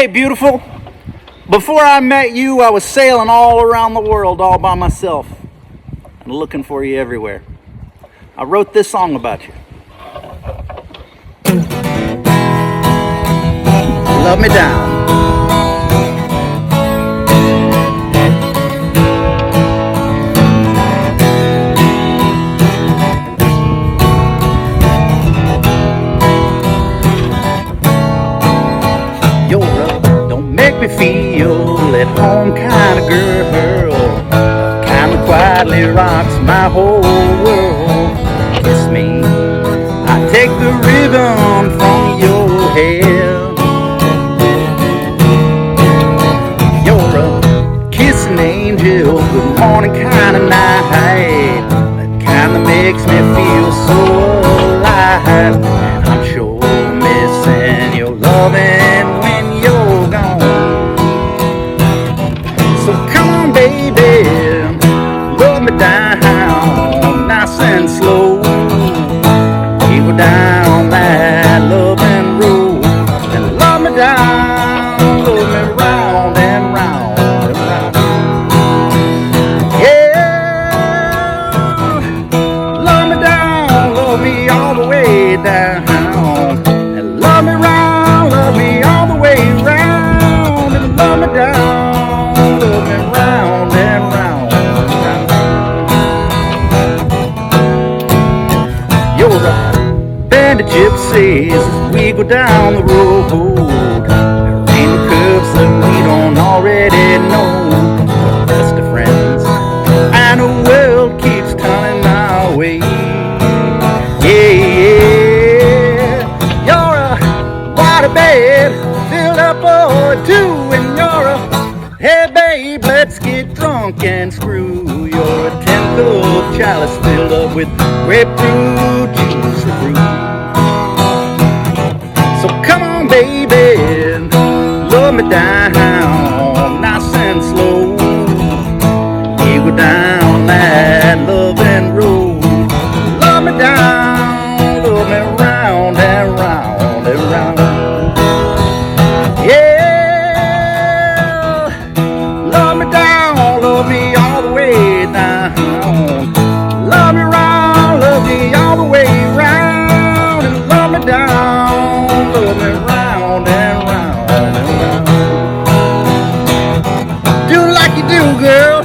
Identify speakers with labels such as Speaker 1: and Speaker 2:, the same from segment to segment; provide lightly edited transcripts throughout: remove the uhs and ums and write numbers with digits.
Speaker 1: Hey, beautiful. Before I met you, I was sailing all around the world all by myself and looking for you everywhere. I wrote this song about you. Love me down. Make me feel at home kind of girl, kind of quietly rocks my whole world. Kiss me, I take the ribbon from your hair. You're a kissing angel, good morning kind of night, that kind of makes me feel so alive. And I'm sure missing your loving when you're gone. So come on, baby, love me down, nice and slow. Keep down that loving road and love me down, love me round and round and round. Yeah, love me down, love me all the way down, and love me round, love me all the way round, and love me down. You're a band of gypsies as we go down the road. There ain't no curves that we don't already know. We're best of friends, and the world keeps coming our way. Yeah, you're a water bed filled up for two, and you're a hey babe, let's get drunk and screw. You're a 10-cup chalice filled up with grapefruit juice or fruit. So come on, baby, love me down, nice and slow. You go down that loving road. Love me down, love me round and round and round. Love me down, love me all the way down. Love me round, love me all the way round. And love me down, love me round and round and round. Do like you do, girl.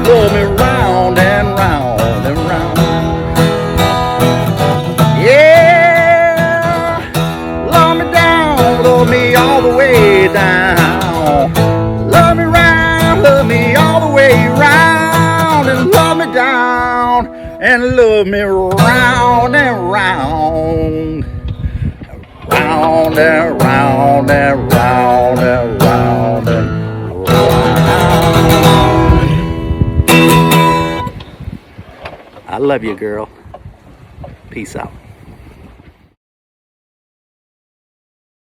Speaker 1: Love me round and round and round. Yeah, love me down, love me all the way down. Love me round, love me all the way round. And love me down, and love me round and round. Round and round and round and round and round. I love you, girl. Peace out.